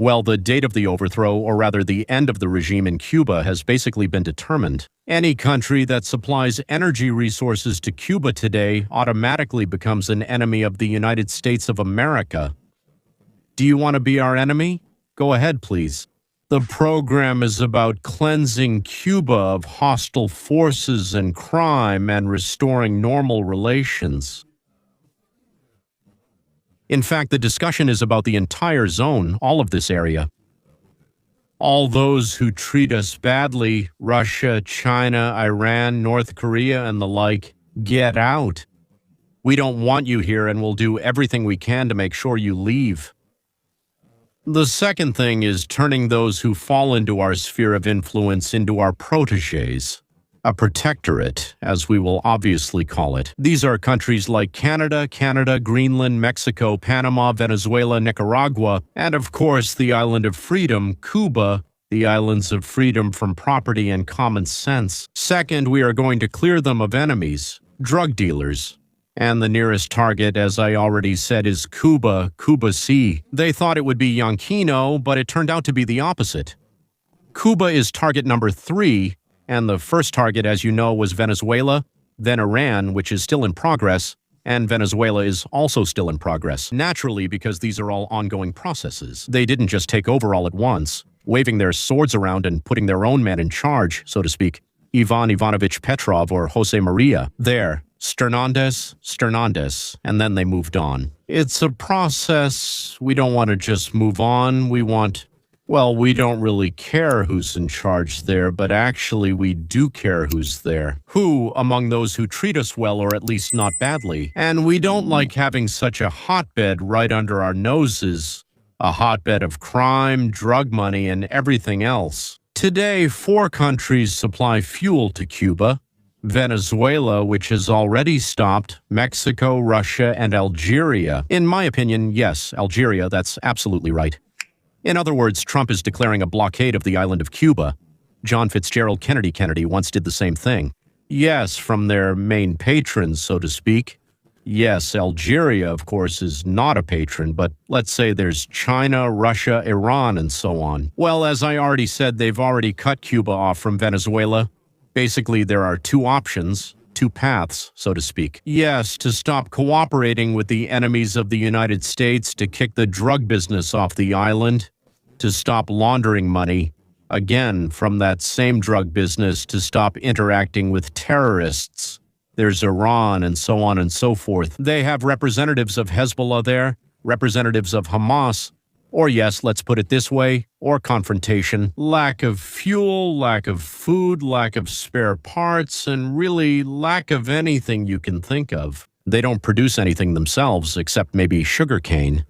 Well, the date of the overthrow, or rather the end of the regime in Cuba, has basically been determined. Any country that supplies energy resources to Cuba today automatically becomes an enemy of the United States of America. Do you want to be our enemy? Go ahead, please. The program is about cleansing Cuba of hostile forces and crime and restoring normal relations. In fact, the discussion is about the entire zone, all of this area. All those who treat us badly, Russia, China, Iran, North Korea, and the like, get out. We don't want you here, and we'll do everything we can to make sure you leave. The second thing is turning those who fall into our sphere of influence into our protégés. A protectorate, as we will obviously call it. These are countries like Canada, Greenland, Mexico, Panama, Venezuela, Nicaragua, and of course the island of freedom, Cuba, the islands of freedom from property and common sense. Second, we are going to clear them of enemies, drug dealers. And the nearest target, as I already said, is Cuba, Cuba C. They thought it would be Yanquino, but it turned out to be the opposite. Cuba is target number 3, and the first target, as you know, was Venezuela, then Iran, which is still in progress, and Venezuela is also still in progress. Naturally, because these are all ongoing processes. They didn't just take over all at once, waving their swords around and putting their own men in charge, so to speak. Ivan Ivanovich Petrov or Jose Maria. There. Sternandes, and then they moved on. It's a process. We don't want to just move on. We don't really care who's in charge there, but actually we do care who's there. Who among those who treat us well, or at least not badly. And we don't like having such a hotbed right under our noses. A hotbed of crime, drug money, and everything else. Today, 4 countries supply fuel to Cuba. Venezuela, which has already stopped, Mexico, Russia, and Algeria. In my opinion, yes, Algeria, that's absolutely right. In other words, Trump is declaring a blockade of the island of Cuba. John Fitzgerald Kennedy once did the same thing. Yes, from their main patrons, so to speak. Yes, Algeria, of course, is not a patron, but let's say there's China, Russia, Iran, and so on. Well, as I already said, they've already cut Cuba off from Venezuela. Basically, there are 2 options, 2 paths, so to speak. Yes, to stop cooperating with the enemies of the United States, to kick the drug business off the island, to stop laundering money, again, from that same drug business, to stop interacting with terrorists. There's Iran and so on and so forth. They have representatives of Hezbollah there, representatives of Hamas, or yes, let's put it this way, or confrontation. Lack of fuel, lack of food, lack of spare parts, and really lack of anything you can think of. They don't produce anything themselves, except maybe sugarcane.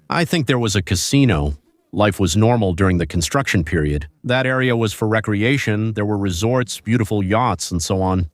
I think there was a casino. Life was normal during the construction period. That area was for recreation, there were resorts, beautiful yachts, and so on.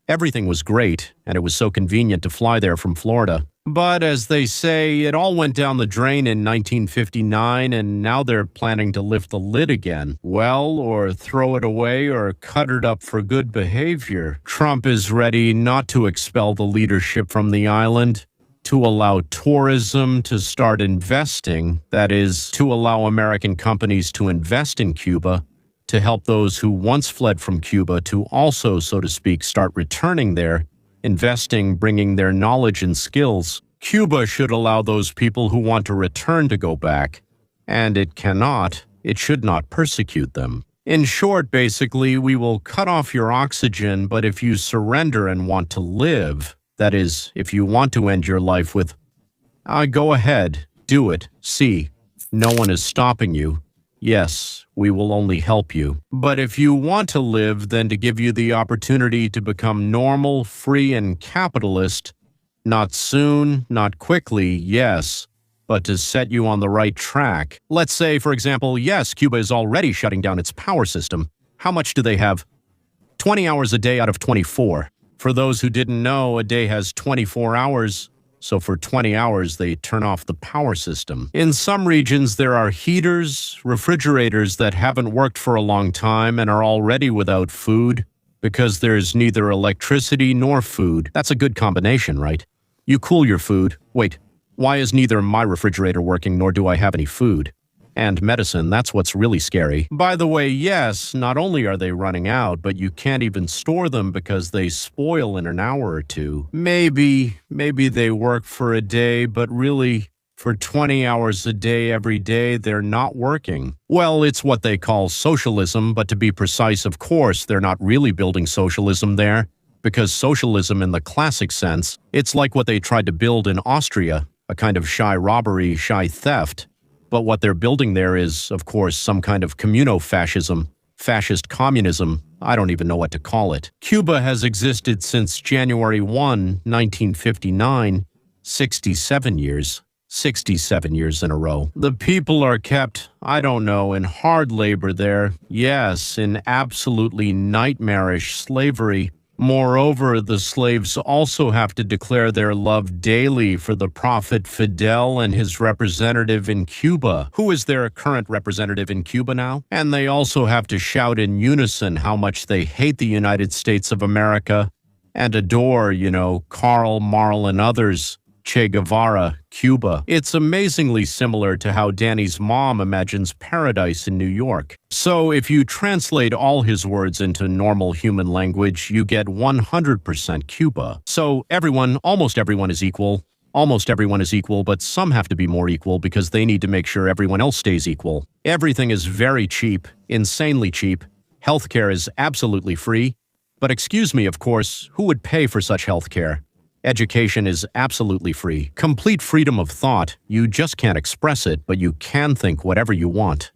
Everything was great, and it was so convenient to fly there from Florida. But as they say, it all went down the drain in 1959, and now they're planning to lift the lid again. Well, or throw it away or cut it up for good behavior. Trump is ready not to expel the leadership from the island, to allow tourism to start investing, that is, to allow American companies to invest in Cuba, to help those who once fled from Cuba to also, so to speak, start returning there, investing, bringing their knowledge and skills. Cuba should allow those people who want to return to go back, and it cannot, it should not persecute them. In short, basically, we will cut off your oxygen, but if you surrender and want to live, that is, if you want to end your life with, go ahead, do it, see, no one is stopping you. Yes, we will only help you. But if you want to live, then to give you the opportunity to become normal, free, and capitalist, not soon, not quickly, yes, but to set you on the right track. Let's say, for example, yes, Cuba is already shutting down its power system. How much do they have? 20 hours a day out of 24. For those who didn't know, a day has 24 hours. So for 20 hours, they turn off the power system. In some regions, there are heaters, refrigerators that haven't worked for a long time and are already without food because there's neither electricity nor food. That's a good combination, right? You cool your food. Wait, why is neither my refrigerator working nor do I have any food? And medicine, that's what's really scary. By the way, yes, not only are they running out, but you can't even store them because they spoil in an hour or two. Maybe they work for a day, but really, for 20 hours a day every day, they're not working. Well, it's what they call socialism, but to be precise, of course, they're not really building socialism there, because socialism in the classic sense, it's like what they tried to build in Austria, a kind of shy robbery, shy theft. But what they're building there is, of course, some kind of communo-fascism, fascist communism. I don't even know what to call it. Cuba has existed since January 1, 1959, 67 years. 67 years in a row. The people are kept, I don't know, in hard labor there. Yes, in absolutely nightmarish slavery. Moreover, the slaves also have to declare their love daily for the prophet Fidel and his representative in Cuba. Who is their current representative in Cuba now? And they also have to shout in unison how much they hate the United States of America and adore, Karl Marx and others. Che Guevara, Cuba. It's amazingly similar to how Danny's mom imagines paradise in New York. So if you translate all his words into normal human language, you get 100% Cuba. So almost everyone is equal. Almost everyone is equal, but some have to be more equal because they need to make sure everyone else stays equal. Everything is very cheap, insanely cheap. Healthcare is absolutely free. But excuse me, of course, who would pay for such healthcare? Education is absolutely free. Complete freedom of thought. You just can't express it, but you can think whatever you want.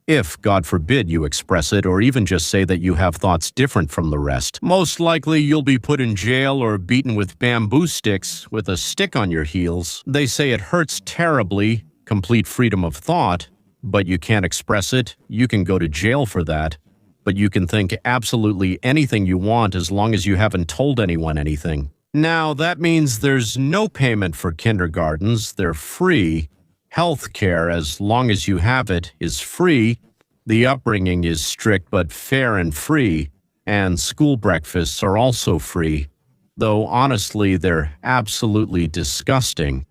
If, God forbid, you express it or even just say that you have thoughts different from the rest, most likely you'll be put in jail or beaten with bamboo sticks with a stick on your heels. They say it hurts terribly, complete freedom of thought, but you can't express it. You can go to jail for that. But you can think absolutely anything you want as long as you haven't told anyone anything. Now, that means there's no payment for kindergartens. They're free. Healthcare, as long as you have it, is free. The upbringing is strict but fair and free. And school breakfasts are also free. Though, honestly, they're absolutely disgusting.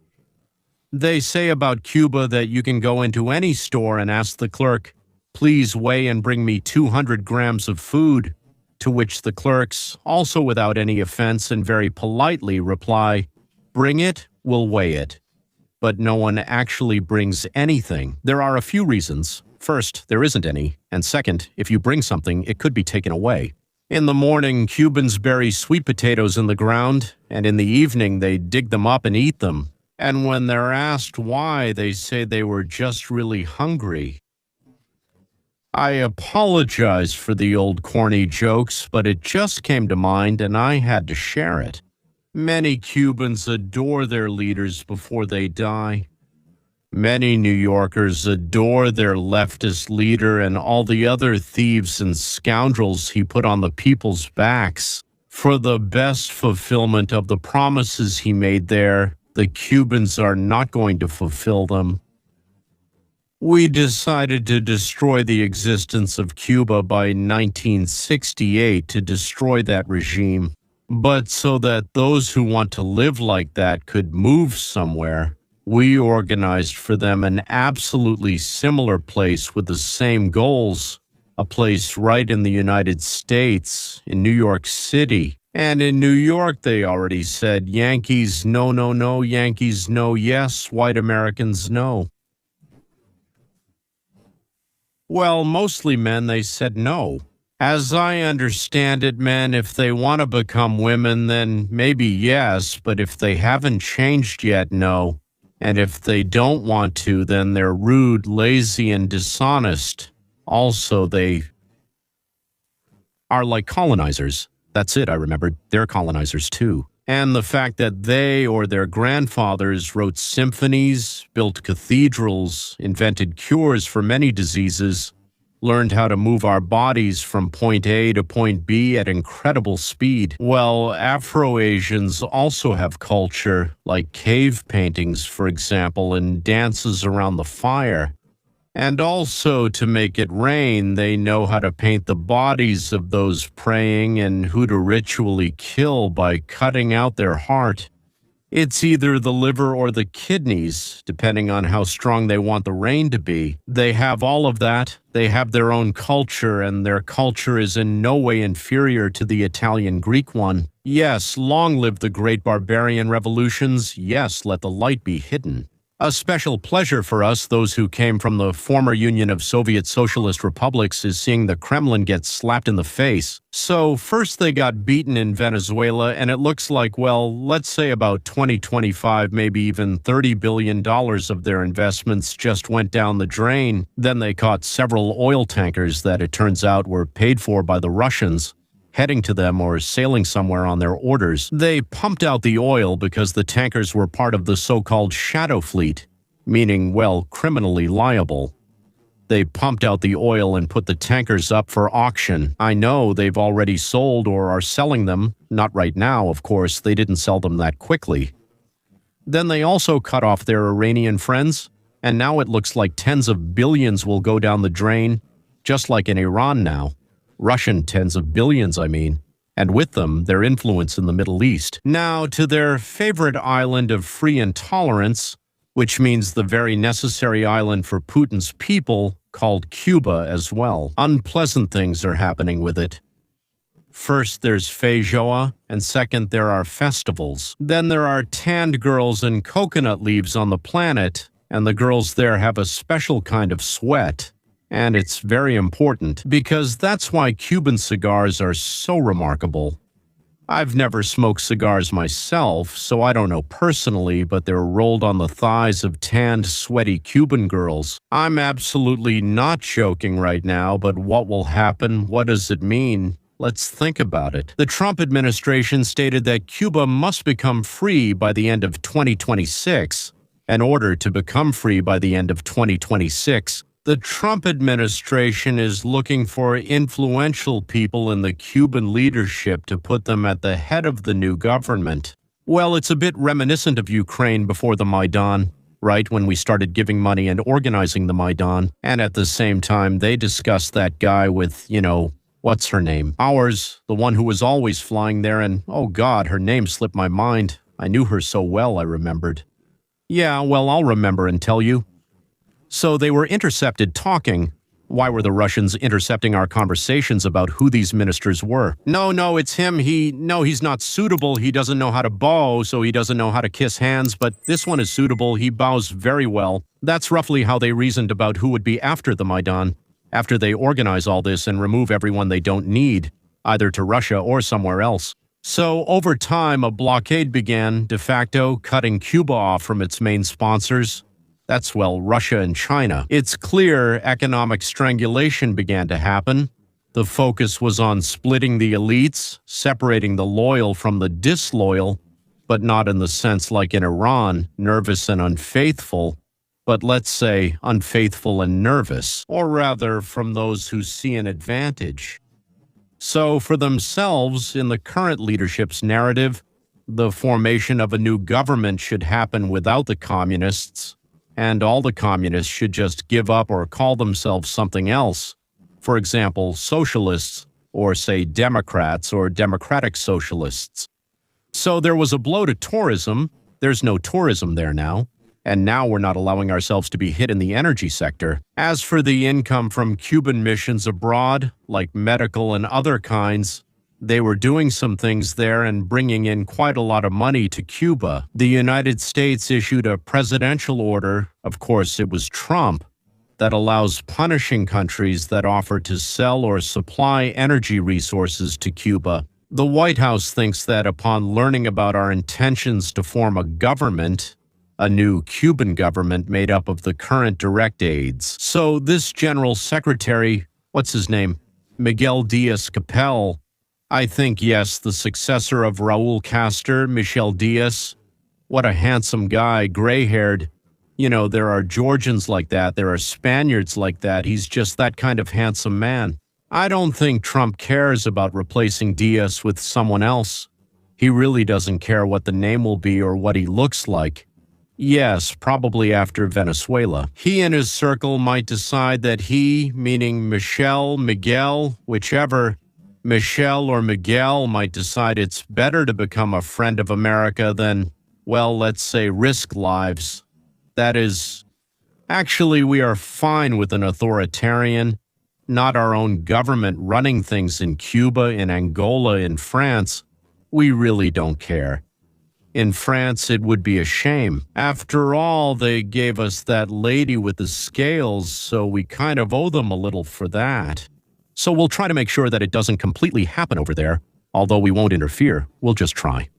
They say about Cuba that you can go into any store and ask the clerk, "Please weigh and bring me 200 grams of food." To which the clerks, also without any offense and very politely, reply, "Bring it, we'll weigh it." But no one actually brings anything. There are a few reasons. First, there isn't any. And second, if you bring something, it could be taken away. In the morning, Cubans bury sweet potatoes in the ground, and in the evening they dig them up and eat them. And when they're asked why, they say they were just really hungry. I apologize for the old corny jokes, but it just came to mind and I had to share it. Many Cubans adore their leaders before they die. Many New Yorkers adore their leftist leader and all the other thieves and scoundrels he put on the people's backs. For the best fulfillment of the promises he made there, the Cubans are not going to fulfill them. We decided to destroy the existence of Cuba by 1968 to destroy that regime, but so that those who want to live like that could move somewhere, we organized for them an absolutely similar place with the same goals, a place right in the United States, in New York City. And in New York, they already said, Yankees, no, no, no, Yankees, no, yes, white Americans, no. Well, mostly men, they said no. As I understand it, men, if they want to become women, then maybe yes, but if they haven't changed yet, no. And if they don't want to, then they're rude, lazy, and dishonest. Also, they are like colonizers. That's it, I remembered. They're colonizers too. And the fact that they or their grandfathers wrote symphonies, built cathedrals, invented cures for many diseases, learned how to move our bodies from point A to point B at incredible speed. Well, Afro-Asians also have culture, like cave paintings, for example, and dances around the fire. And also, to make it rain, they know how to paint the bodies of those praying and who to ritually kill by cutting out their heart. It's either the liver or the kidneys, depending on how strong they want the rain to be. They have all of that. They have their own culture, and their culture is in no way inferior to the Italian-Greek one. Yes, long live the great barbarian revolutions. Yes, let the light be hidden. A special pleasure for us, those who came from the former Union of Soviet Socialist Republics, is seeing the Kremlin get slapped in the face. So first they got beaten in Venezuela, and it looks like, well, let's say about 20, 25, maybe even $30 billion of their investments just went down the drain. Then they caught several oil tankers that it turns out were paid for by the Russians, heading to them or sailing somewhere on their orders. They pumped out the oil because the tankers were part of the so-called shadow fleet, meaning, well, criminally liable. They pumped out the oil and put the tankers up for auction. I know they've already sold or are selling them. Not right now, of course. They didn't sell them that quickly. Then they also cut off their Iranian friends, and now it looks like tens of billions will go down the drain, just like in Iran now. Russian tens of billions, I mean, and with them, their influence in the Middle East. Now, to their favorite island of free intolerance, which means the very necessary island for Putin's people, called Cuba as well. Unpleasant things are happening with it. First, there's feijoa, and second, there are festivals. Then there are tanned girls and coconut leaves on the planet, and the girls there have a special kind of sweat. And it's very important, because that's why Cuban cigars are so remarkable. I've never smoked cigars myself, so I don't know personally, but they're rolled on the thighs of tanned, sweaty Cuban girls. I'm absolutely not joking right now, but what will happen? What does it mean? Let's think about it. The Trump administration stated that Cuba must become free by the end of 2026. In order to become free by the end of 2026, the Trump administration is looking for influential people in the Cuban leadership to put them at the head of the new government. Well, it's a bit reminiscent of Ukraine before the Maidan, right, when we started giving money and organizing the Maidan. And at the same time, they discussed that guy with, what's her name? Ours, the one who was always flying there, and, oh God, her name slipped my mind. I knew her so well, I remembered. Yeah, well, I'll remember and tell you. So they were intercepted talking. Why were the Russians intercepting our conversations about who these ministers were? No, it's him. He's not suitable. He doesn't know how to bow, so he doesn't know how to kiss hands, but this one is suitable. He bows very well. That's roughly how they reasoned about who would be after the Maidan, after they organize all this and remove everyone they don't need, either to Russia or somewhere else. So over time, a blockade began, de facto, cutting Cuba off from its main sponsors. That's, well, Russia and China. It's clear economic strangulation began to happen. The focus was on splitting the elites, separating the loyal from the disloyal, but not in the sense like in Iran, nervous and unfaithful, but let's say unfaithful and nervous, or rather from those who see an advantage. So for themselves, in the current leadership's narrative, the formation of a new government should happen without the communists, and all the communists should just give up or call themselves something else. For example, socialists, or say Democrats or democratic socialists. So there was a blow to tourism. There's no tourism there now. And now we're not allowing ourselves to be hit in the energy sector. As for the income from Cuban missions abroad, like medical and other kinds, they were doing some things there and bringing in quite a lot of money to Cuba. The United States issued a presidential order, of course it was Trump, that allows punishing countries that offer to sell or supply energy resources to Cuba. The White House thinks that upon learning about our intentions to form a government, a new Cuban government made up of the current direct aids. So this General Secretary, what's his name? Miguel Diaz-Capel, I think, yes, the successor of Raul Castro, Michel Diaz. What a handsome guy, gray-haired. There are Georgians like that. There are Spaniards like that. He's just that kind of handsome man. I don't think Trump cares about replacing Diaz with someone else. He really doesn't care what the name will be or what he looks like. Yes, probably after Venezuela. He and his circle might decide that he, meaning Michel, Miguel, whichever, Michel or Miguel might decide it's better to become a friend of America than, well, let's say risk lives. That is, actually, we are fine with an authoritarian, not our own government running things in Cuba, in Angola, in France. We really don't care. In France, it would be a shame. After all, they gave us that lady with the scales, so we kind of owe them a little for that. So we'll try to make sure that it doesn't completely happen over there, although we won't interfere. We'll just try.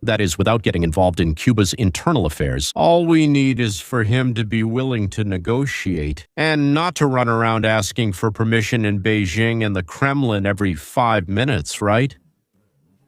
That is, without getting involved in Cuba's internal affairs. All we need is for him to be willing to negotiate, and not to run around asking for permission in Beijing and the Kremlin every 5 minutes, right?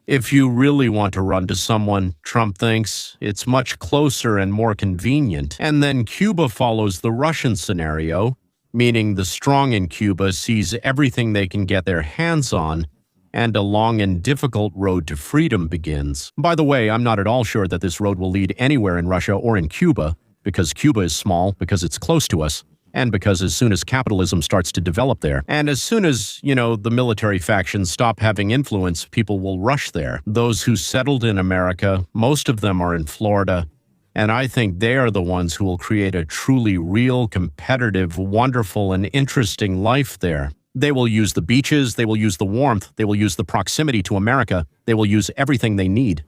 If you really want to run to someone, Trump thinks, it's much closer and more convenient. And then Cuba follows the Russian scenario, meaning the strong in Cuba sees everything they can get their hands on, and a long and difficult road to freedom begins. By the way, I'm not at all sure that this road will lead anywhere in Russia or in Cuba, because Cuba is small, because it's close to us, and because as soon as capitalism starts to develop there, and as soon as, the military factions stop having influence, people will rush there. Those who settled in America, most of them are in Florida, and I think they are the ones who will create a truly real, competitive, wonderful, and interesting life there. They will use the beaches, they will use the warmth, they will use the proximity to America, they will use everything they need.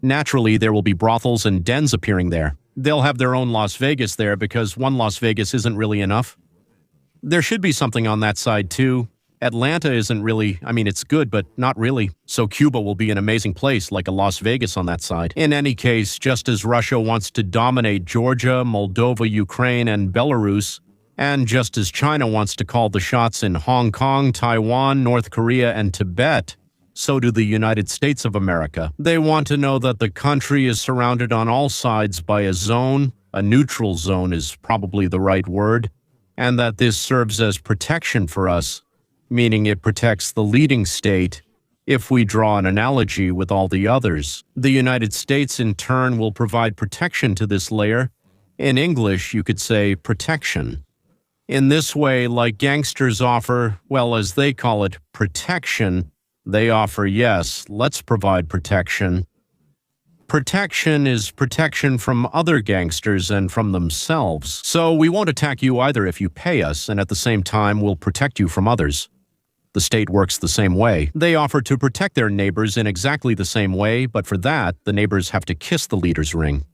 Naturally, there will be brothels and dens appearing there. They'll have their own Las Vegas there because one Las Vegas isn't really enough. There should be something on that side too. Atlanta isn't really, it's good, but not really. So Cuba will be an amazing place, like a Las Vegas on that side. In any case, just as Russia wants to dominate Georgia, Moldova, Ukraine, and Belarus, and just as China wants to call the shots in Hong Kong, Taiwan, North Korea, and Tibet, so do the United States of America. They want to know that the country is surrounded on all sides by a zone, a neutral zone is probably the right word, and that this serves as protection for us, meaning it protects the leading state if we draw an analogy with all the others. The United States, in turn, will provide protection to this layer. In English, you could say protection. In this way, like gangsters offer, well, as they call it, protection, they offer, yes, let's provide protection. Protection is protection from other gangsters and from themselves. So we won't attack you either if you pay us, and at the same time, we'll protect you from others. The state works the same way. They offer to protect their neighbors in exactly the same way, but for that, the neighbors have to kiss the leader's ring.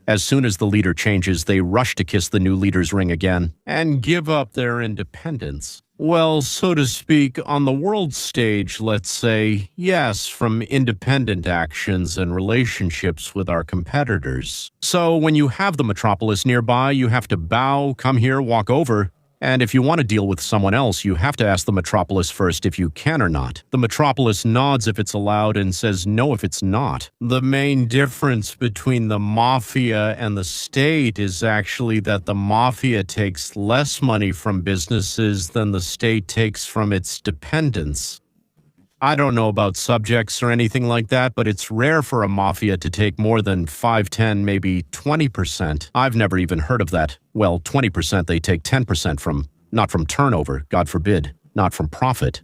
As soon as the leader changes, they rush to kiss the new leader's ring again and give up their independence. Well, so to speak, on the world stage, let's say, yes, from independent actions and relationships with our competitors. So when you have the metropolis nearby, you have to bow, come here, walk over. And if you want to deal with someone else, you have to ask the metropolis first if you can or not. The metropolis nods if it's allowed and says no if it's not. The main difference between the mafia and the state is actually that the mafia takes less money from businesses than the state takes from its dependents. I don't know about subjects or anything like that, but it's rare for a mafia to take more than 5, 10, maybe 20%. I've never even heard of that. Well, 20% they take 10% from, not from turnover, God forbid, not from profit.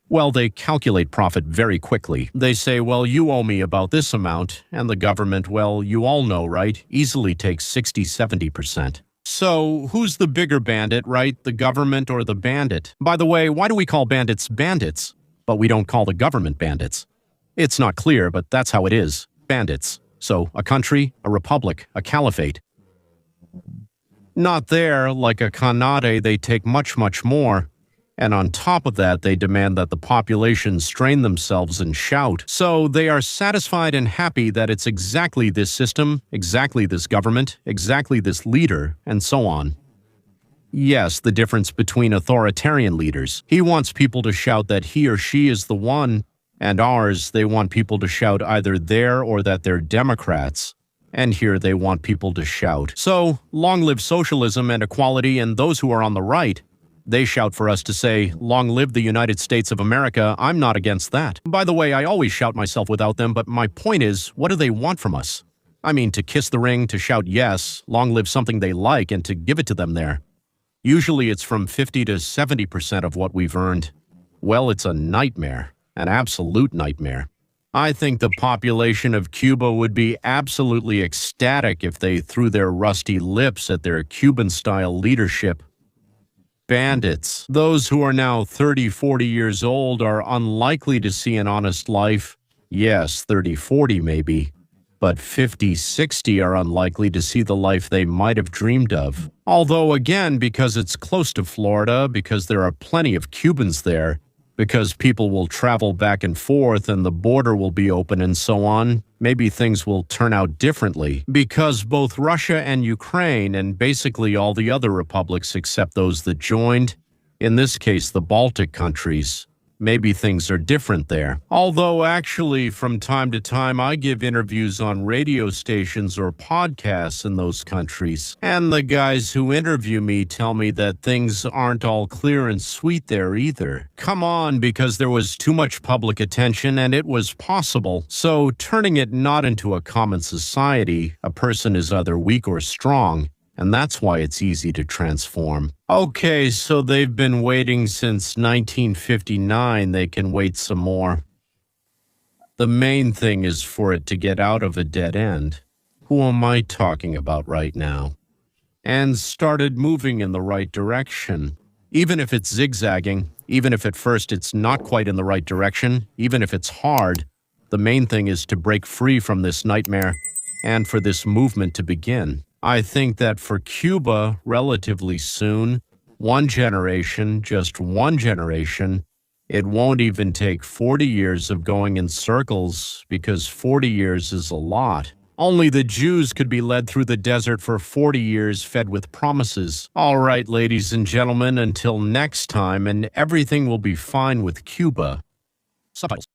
Well, they calculate profit very quickly. They say, well, you owe me about this amount, and the government, well, you all know, right, easily takes 60, 70%. So, who's the bigger bandit, right, the government or the bandit? By the way, why do we call bandits bandits? But we don't call the government bandits. It's not clear, but that's how it is. Bandits. So, a country, a republic, a caliphate. Not there, like a khanate, they take much, much more. And on top of that, they demand that the population strain themselves and shout. So they are satisfied and happy that it's exactly this system, exactly this government, exactly this leader, and so on. Yes, the difference between authoritarian leaders. He wants people to shout that he or she is the one, and ours, they want people to shout either they're or that they're Democrats. And here they want people to shout. So, long live socialism and equality, and those who are on the right, they shout for us to say, long live the United States of America. I'm not against that. By the way, I always shout myself without them, but my point is, what do they want from us? I mean, to kiss the ring, to shout yes, long live something they like, and to give it to them there. Usually it's from 50 to 70% of what we've earned. Well, it's a nightmare, an absolute nightmare. I think the population of Cuba would be absolutely ecstatic if they threw their rusty lips at their Cuban-style leadership. Bandits, those who are now 30, 40 years old, are unlikely to see an honest life. Yes, 30, 40 maybe. But 50, 60 are unlikely to see the life they might have dreamed of. Although, again, because it's close to Florida, because there are plenty of Cubans there, because people will travel back and forth and the border will be open and so on, maybe things will turn out differently. Because both Russia and Ukraine, and basically all the other republics except those that joined, in this case the Baltic countries, maybe things are different there. Although actually from time to time I give interviews on radio stations or podcasts in those countries, and the guys who interview me tell me that things aren't all clear and sweet there either. Come on, because there was too much public attention and it was possible. So turning it not into a common society, a person is either weak or strong, and that's why it's easy to transform. Okay, so they've been waiting since 1959. They can wait some more. The main thing is for it to get out of a dead end. Who am I talking about right now? And started moving in the right direction. Even if it's zigzagging, even if at first it's not quite in the right direction, even if it's hard, the main thing is to break free from this nightmare and for this movement to begin. I think that for Cuba, relatively soon, one generation, just one generation, it won't even take 40 years of going in circles, because 40 years is a lot. Only the Jews could be led through the desert for 40 years fed with promises. All right, ladies and gentlemen, until next time, and everything will be fine with Cuba. Subtitles.